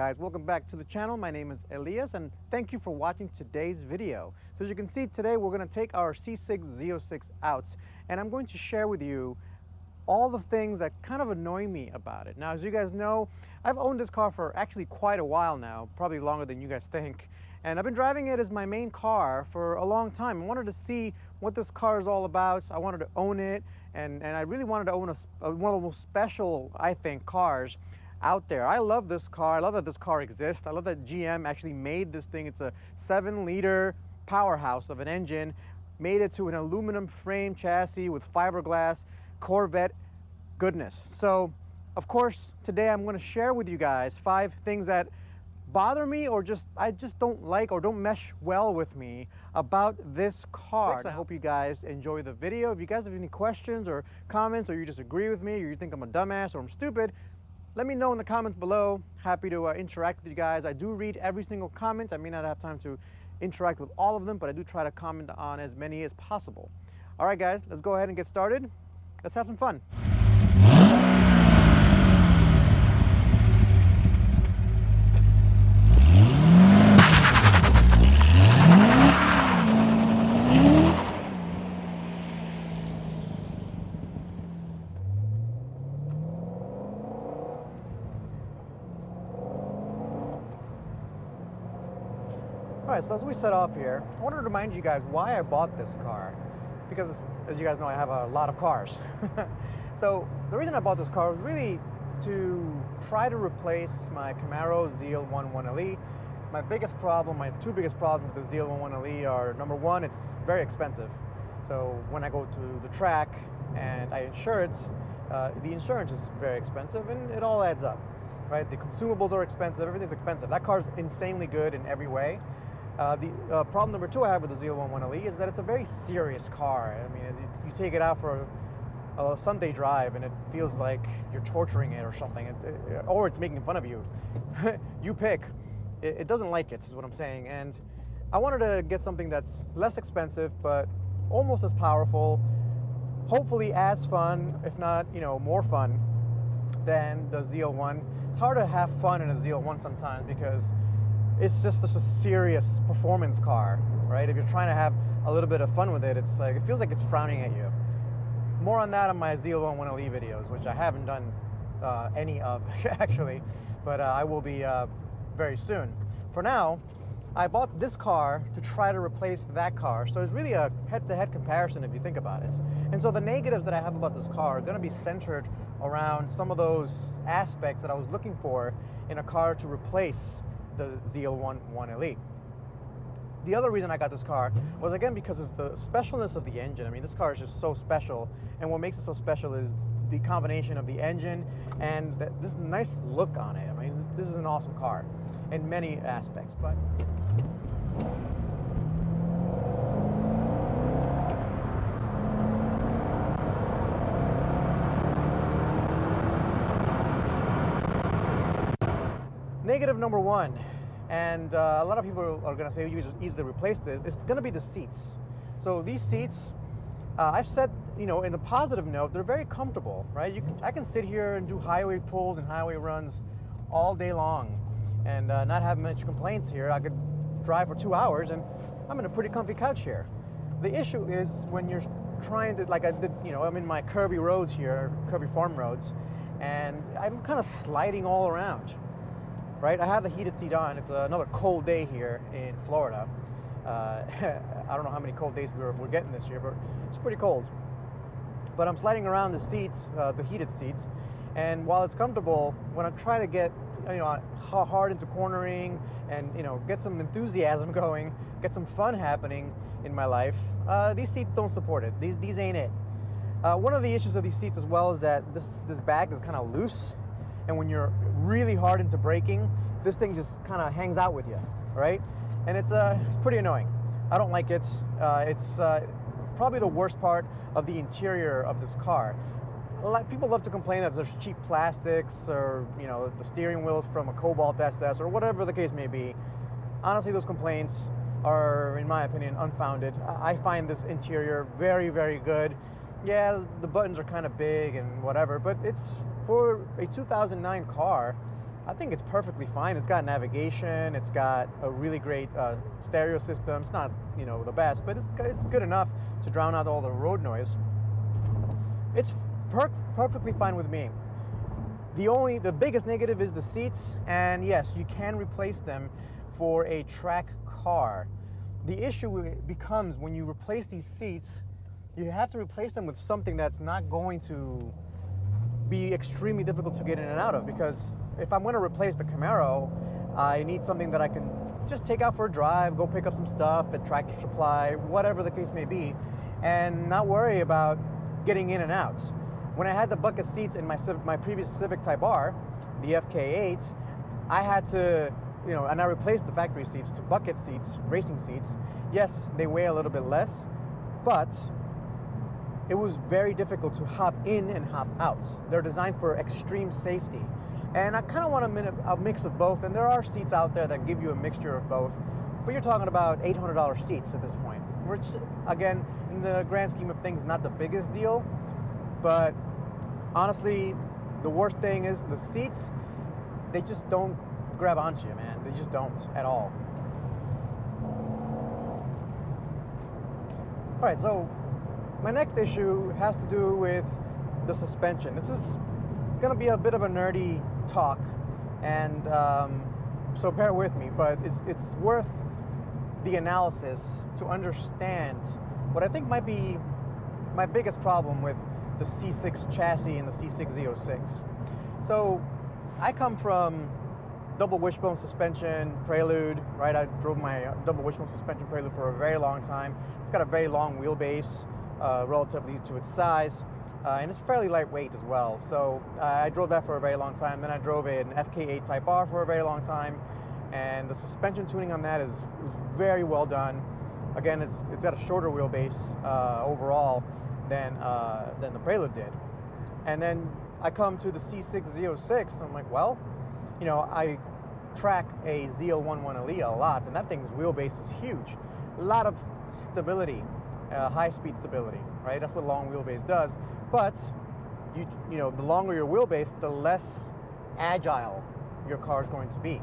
guys, welcome back to the channel. My name is Elias and thank you for watching today's video. So as you can see, today we're going to take our C6 Z06 out and I'm going to share with you all the things that kind of annoy me about it. Now, as you guys know, I've owned this car for actually quite a while now, probably longer than you guys think. And I've been driving it as my main car for a long time. I wanted to see what this car is all about. So I wanted to own it, and I really wanted to own one of the most special, I think, cars out there. I love this car. I love that this car exists. I love that GM actually made this thing. It's a 7-liter powerhouse of an engine, made it to an aluminum frame chassis with fiberglass Corvette goodness. So, of course, today I'm going to share with you guys 5 things that bother me or I just don't like or don't mesh well with me about this car. I hope you guys enjoy the video. If you guys have any questions or comments, or you disagree with me, or you think I'm a dumbass or I'm stupid, let me know in the comments below. Happy to interact with you guys. I do read every single comment. I may not have time to interact with all of them, but I do try to comment on as many as possible. All right, guys, let's go ahead and get started. Let's have some fun. All right, so as we set off here, I want to remind you guys why I bought this car, because as you guys know, I have a lot of cars. So the reason I bought this car was really to try to replace my Camaro ZL1 1LE. My biggest problem, my 2 biggest problems with the ZL1 1LE are, number one, it's very expensive. So when I go to the track and I insure it, the insurance is very expensive and it all adds up, right? The consumables are expensive, everything's expensive. That car's insanely good in every way. The problem number 2 I have with the ZL1 1LE is that it's a very serious car. I mean, you take it out for a Sunday drive and it feels like you're torturing it or something, or it's making fun of you. You pick. It doesn't like it, is what I'm saying. And I wanted to get something that's less expensive, but almost as powerful, hopefully as fun, if not, more fun than the ZL1. It's hard to have fun in a ZL1 sometimes because it's just such a serious performance car, right? If you're trying to have a little bit of fun with it, it's like, it feels like it's frowning at you. More on that on my ZL1 1LE videos, which I haven't done any of actually, but I will be very soon. For now, I bought this car to try to replace that car, so it's really a head-to-head comparison if you think about it. And so the negatives that I have about this car are going to be centered around some of those aspects that I was looking for in a car to replace the ZL1 1LE. The other reason I got this car was, again, because of the specialness of the engine. I mean, this car is just so special, and what makes it so special is the combination of the engine and this nice look on it. I mean, this is an awesome car in many aspects, but negative number 1, and a lot of people are going to say you just easily replace this, it's going to be the seats. So these seats, I've said, in a positive note, they're very comfortable, right? I can sit here and do highway pulls and highway runs all day long and not have much complaints here. I could drive for 2 hours and I'm in a pretty comfy couch here. The issue is when you're trying to, like I did, I'm in my curvy roads here, curvy farm roads, and I'm kind of sliding all around. Right, I have the heated seat on. It's another cold day here in Florida. I don't know how many cold days we're getting this year, but it's pretty cold. But I'm sliding around the seats, the heated seats, and while it's comfortable, when I try to get hard into cornering and get some enthusiasm going, get some fun happening in my life, these seats don't support it. These ain't it. One of the issues of these seats as well is that this bag is kind of loose. And when you're really hard into braking, this thing just kind of hangs out with you, right? And it's pretty annoying. I don't like it. It's probably the worst part of the interior of this car. A lot of people love to complain that there's cheap plastics or, the steering wheel's from a Cobalt SS or whatever the case may be. Honestly, those complaints are, in my opinion, unfounded. I find this interior very, very good. Yeah, the buttons are kind of big and whatever, but it's for a 2009 car. I think it's perfectly fine. It's got navigation. It's got a really great stereo system. It's not, the best, but it's good enough to drown out all the road noise. It's perfectly fine with me. The biggest negative is the seats, and yes, you can replace them for a track car. The issue becomes when you replace these seats, you have to replace them with something that's not going to be extremely difficult to get in and out of, because if I'm going to replace the Camaro, I need something that I can just take out for a drive, go pick up some stuff at Tractor Supply, whatever the case may be, and not worry about getting in and out. When I had the bucket seats in my previous Civic Type R, the FK8s, I had to, and I replaced the factory seats to bucket seats, racing seats. Yes, they weigh a little bit less, but it was very difficult to hop in and hop out. They're designed for extreme safety. And I kind of want a mix of both, and there are seats out there that give you a mixture of both, but you're talking about $800 seats at this point, which, again, in the grand scheme of things, not the biggest deal, but honestly, the worst thing is the seats, they just don't grab onto you, man. They just don't at all. All right, so my next issue has to do with the suspension. This is going to be a bit of a nerdy talk, and so bear with me, but it's worth the analysis to understand what I think might be my biggest problem with the C6 chassis and the C6 Z06. So I come from double wishbone suspension Prelude, right? I drove my double wishbone suspension Prelude for a very long time. It's got a very long wheelbase relatively to its size, and it's fairly lightweight as well. So I drove that for a very long time. Then I drove an FK8 Type R for a very long time, and the suspension tuning on that is very well done. Again, it's got a shorter wheelbase overall than the Prelude did. And then I come to the C6 Z06, and I'm like, well, I track a ZL1 1LE a lot, and that thing's wheelbase is huge. A lot of stability, high-speed stability, right? That's what long wheelbase does. But the longer your wheelbase, the less agile your car is going to be.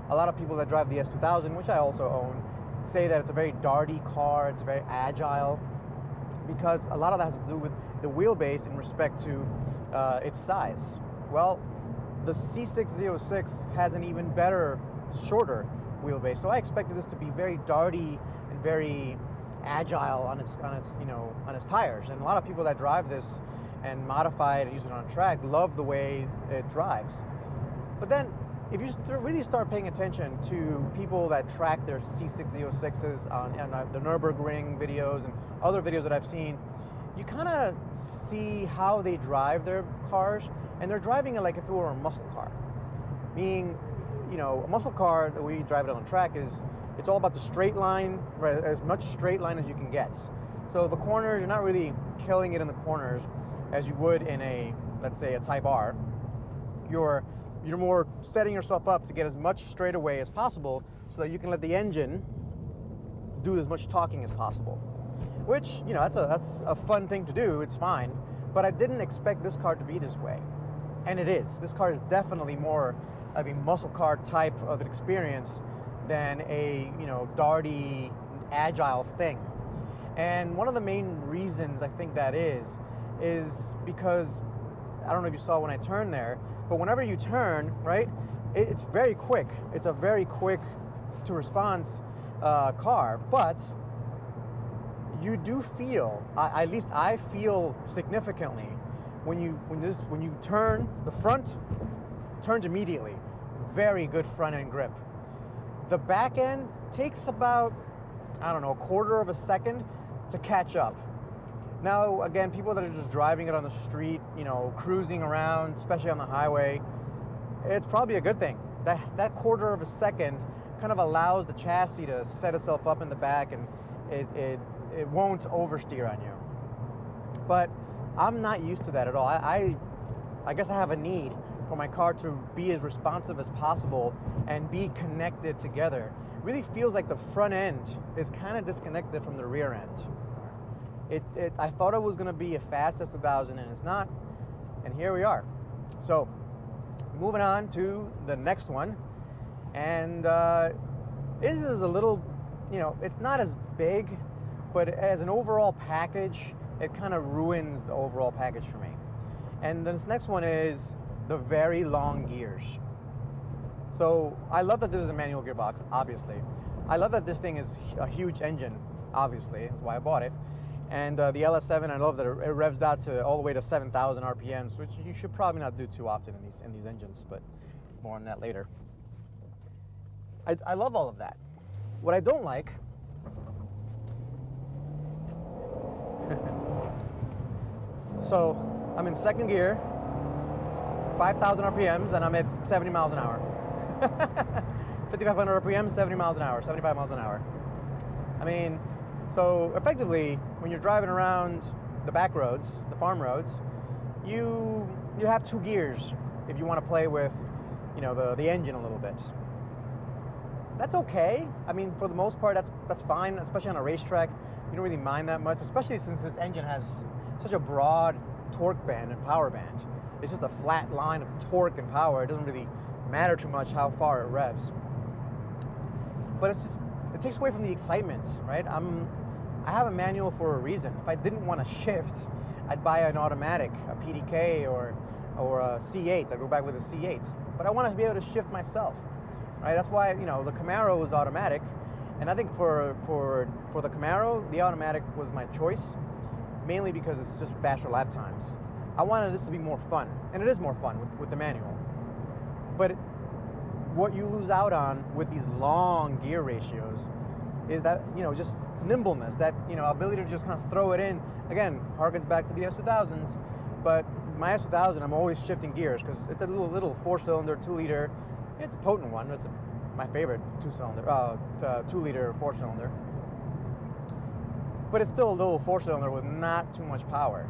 A lot of people that drive the S2000, which I also own, say that it's a very darty car, it's very agile, because a lot of that has to do with the wheelbase in respect to its size. Well, the C6 Z06 has an even better, shorter wheelbase, so I expected this to be very darty and very agile on its tires. And a lot of people that drive this and modify it and use it on a track love the way it drives. But then, if you really start paying attention to people that track their C6 Z06s on the Nürburgring videos and other videos that I've seen, you kind of see how they drive their cars, and they're driving it like if it were a muscle car. Meaning, a muscle car, the way you drive it on the track is, it's all about the straight line, right, as much straight line as you can get. So the corners, you're not really killing it in the corners as you would in a, let's say, a Type R. You're more setting yourself up to get as much straightaway as possible so that you can let the engine do as much talking as possible. Which, that's a fun thing to do, it's fine, but I didn't expect this car to be this way. And it is. This car is definitely more of a muscle car type of an experience than a, darty, agile thing. And one of the main reasons I think that is because, I don't know if you saw when I turned there, but whenever you turn, right, it's very quick. It's a very quick to response car, but you do feel, at least I feel significantly, when you turn, the front turns immediately. Very good front end grip. The back end takes about, I don't know, a quarter of a second to catch up. Now, again, people that are just driving it on the street, cruising around, especially on the highway, it's probably a good thing. That quarter of a second kind of allows the chassis to set itself up in the back, and it won't oversteer on you. But I'm not used to that at all. I guess I have a need for my car to be as responsive as possible and be connected together. It really feels like the front end is kind of disconnected from the rear end. I thought it was going to be a fast S2000, and it's not, and here we are. So moving on to the next one. And this is a little, it's not as big, but as an overall package, it kind of ruins the overall package for me. And this next one is the very long gears. So I love that this is a manual gearbox, obviously. I love that this thing is a huge engine, obviously. That's why I bought it. And the LS7, I love that it revs out to all the way to 7,000 RPMs, which you should probably not do too often in these engines, but more on that later. I love all of that. What I don't like so I'm in second gear, 5,000 RPMs, and I'm at 70 miles an hour. 5,500 RPMs, 70 miles an hour, 75 miles an hour. I mean, so effectively, when you're driving around the back roads, the farm roads, you have 2 gears if you want to play with, the engine a little bit. That's okay. I mean, for the most part, that's fine, especially on a racetrack. You don't really mind that much, especially since this engine has such a broad torque band and power band. It's just a flat line of torque and power. It doesn't really matter too much how far it revs. But it takes away from the excitement, right? I have a manual for a reason. If I didn't want to shift, I'd buy an automatic, a PDK or a C8. I'd go back with a C8. But I want to be able to shift myself, right? That's why, the Camaro is automatic. And I think for the Camaro, the automatic was my choice, mainly because it's just faster lap times. I wanted this to be more fun, and it is more fun with the manual. But what you lose out on with these long gear ratios is that, just nimbleness, that, ability to just kind of throw it in. Again, harkens back to the S2000s, but my S2000, I'm always shifting gears because it's a little 4-cylinder, 2-liter. It's a potent one. It's my favorite 2-liter 4-cylinder. But it's still a little 4-cylinder with not too much power.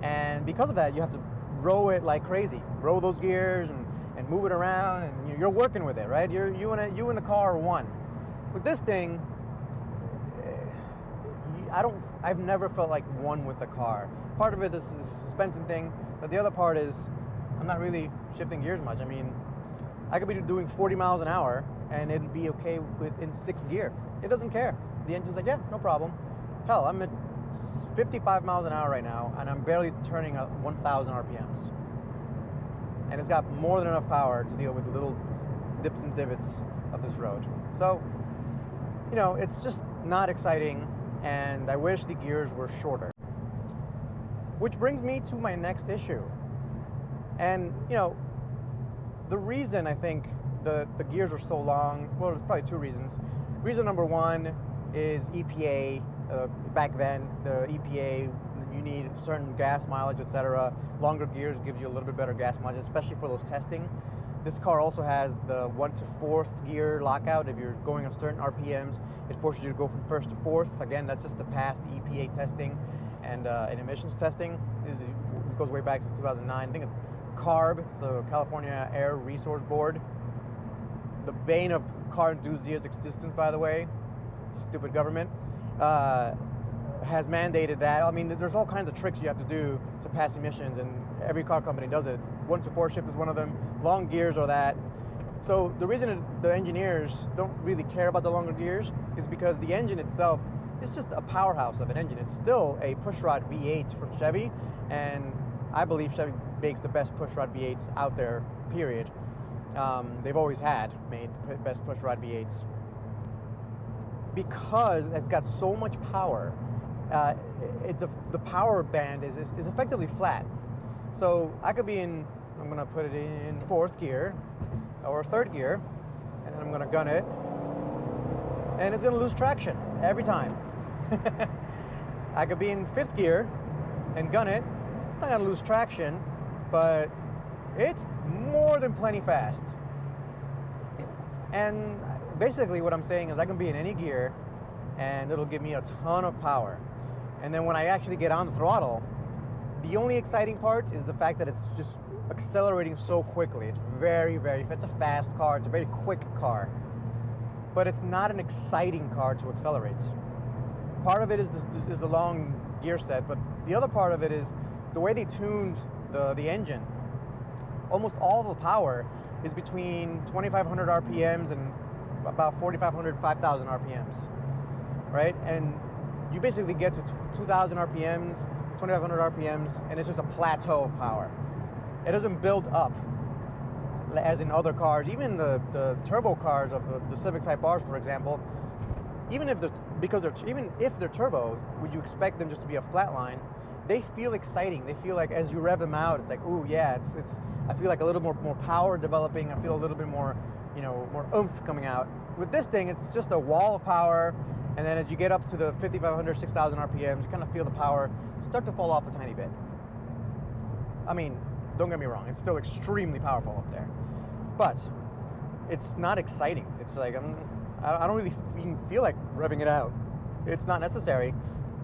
And because of that, you have to row it like crazy. Row those gears and move it around, and you're working with it, right? You and the car are one. With this thing, I've never felt like one with the car. Part of it is the suspension thing, but the other part is I'm not really shifting gears much. I mean, I could be doing 40 miles an hour and it'd be okay in 6th gear. It doesn't care. The engine's like, yeah, no problem. Hell, I'm at 55 miles an hour right now, and I'm barely turning 1,000 RPMs. And it's got more than enough power to deal with the little dips and divots of this road. So, it's just not exciting, and I wish the gears were shorter. Which brings me to my next issue. And, the reason I think the gears are so long, well, there's probably 2 reasons. Reason number 1 is EPA. Back then, the EPA, you need certain gas mileage, etc. Longer gears gives you a little bit better gas mileage, especially for those testing. This car also has the 1 to 4th gear lockout. If you're going on certain RPMs, it forces you to go from 1st to 4th. Again, that's just to pass the EPA testing and emissions testing. This goes way back to 2009. I think it's CARB, so California Air Resource Board. The bane of car enthusiasts' existence, by the way, stupid government, has mandated that. I mean, there's all kinds of tricks you have to do to pass emissions, and every car company does it. 1 to 4 shift is one of them. Long gears are that. So the reason the engineers don't really care about the longer gears is because the engine itself is just a powerhouse of an engine. It's still a pushrod V8 from Chevy, and I believe Chevy makes the best pushrod V8s out there, period. They've always made best pushrod V8s. Because it's got so much power, the power band is effectively flat. So I could be I'm going to put it in 4th gear or 3rd gear, and then I'm going to gun it, and it's going to lose traction every time. I could be in 5th gear and gun it. It's not going to lose traction, but it's more than plenty fast. And basically what I'm saying is I can be in any gear and it'll give me a ton of power. And then when I actually get on the throttle, the only exciting part is the fact that it's just accelerating so quickly. It's it's a fast car, it's a very quick car, but it's not an exciting car to accelerate. Part of it is the long gear set, but the other part of it is the way they tuned the engine. almost all the power is between 2,500 RPMs and about 4,500, 5,000 RPMs, right? And you basically get to 2,000 RPMs, 2,500 RPMs, and it's just a plateau of power. It doesn't build up as in other cars. Even the turbo cars of the Civic Type Rs, for example, even if they're turbo, would you expect them just to be a flat line? They feel exciting. They feel like as you rev them out, it's like, ooh, yeah, it's. I feel like a little more power developing. I feel a little bit more, more oomph coming out. With this thing, it's just a wall of power, and then as you get up to the 5,500, 6,000 RPMs, you kind of feel the power start to fall off a tiny bit. I mean, don't get me wrong, it's still extremely powerful up there, but it's not exciting. It's like I don't really even feel like revving it out. It's not necessary.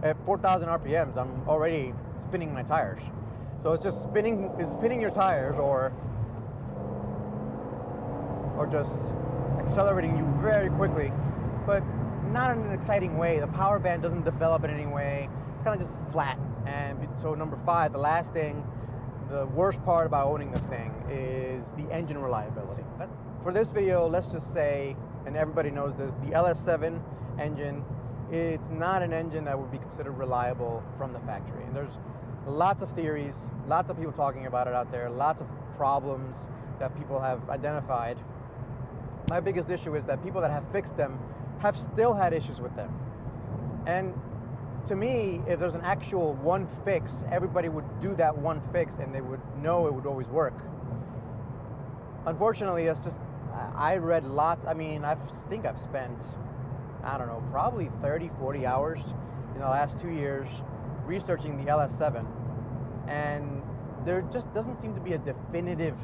At 4,000 RPMs, I'm already spinning my tires. So it's just spinning your tires or just accelerating you very quickly, but not in an exciting way. The power band doesn't develop in any way. It's kind of just flat. And so number 5, the last thing, the worst part about owning this thing is the engine reliability. For this video, let's just say, and everybody knows this, the LS7 engine, it's not an engine that would be considered reliable from the factory. And there's lots of theories, lots of people talking about it out there, lots of problems that people have identified. My biggest issue is that people that have fixed them have still had issues with them. And to me, if there's an actual one fix, everybody would do that one fix and they would know it would always work. Unfortunately, that's just, I read lots. I mean, I think I've spent, I don't know, probably 30, 40 hours in the last 2 years researching the LS7. And there just doesn't seem to be a definitive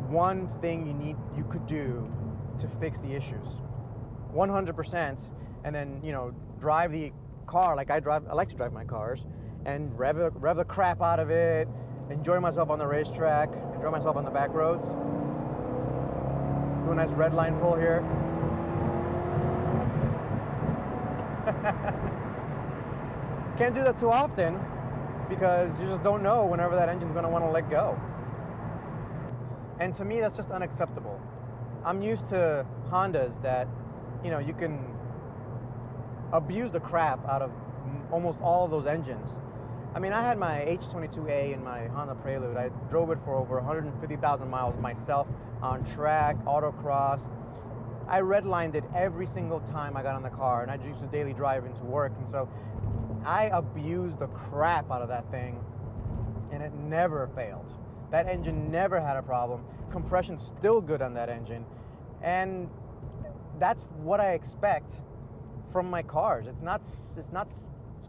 one thing you could do to fix the issues 100%, and then drive the car like I like to drive my cars, and rev the crap out of it, enjoy myself on the racetrack, enjoy myself on the back roads, do a nice red line pull here. Can't do that too often because you just don't know whenever that engine's going to want to let go. And to me, that's just unacceptable. I'm used to Hondas that, you can abuse the crap out of almost all of those engines. I mean, I had my H22A in my Honda Prelude. I drove it for over 150,000 miles myself on track, autocross. I redlined it every single time I got on the car, and I used to daily drive into work. And so I abused the crap out of that thing, and it never failed. That engine never had a problem. Compression's still good on that engine. And that's what I expect from my cars. It's not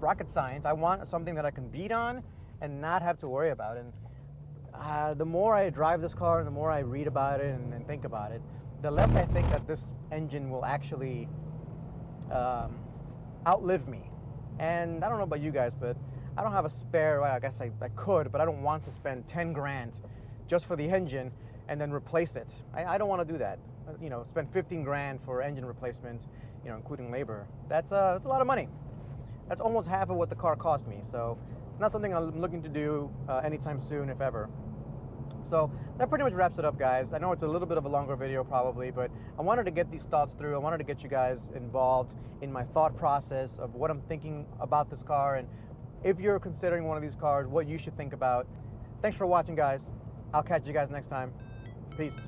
rocket science. I want something that I can beat on and not have to worry about. And the more I drive this car and the more I read about it and think about it, the less I think that this engine will actually outlive me. And I don't know about you guys, but I don't have a spare. Well, I guess I could, but I don't want to spend 10 grand just for the engine and then replace it. I don't want to do that. Spend 15 grand for engine replacement, including labor. That's a lot of money. That's almost half of what the car cost me. So it's not something I'm looking to do anytime soon, if ever. So that pretty much wraps it up, guys. I know it's a little bit of a longer video probably, but I wanted to get these thoughts through. I wanted to get you guys involved in my thought process of what I'm thinking about this car, and if you're considering one of these cars, what you should think about. Thanks for watching, guys. I'll catch you guys next time. Peace.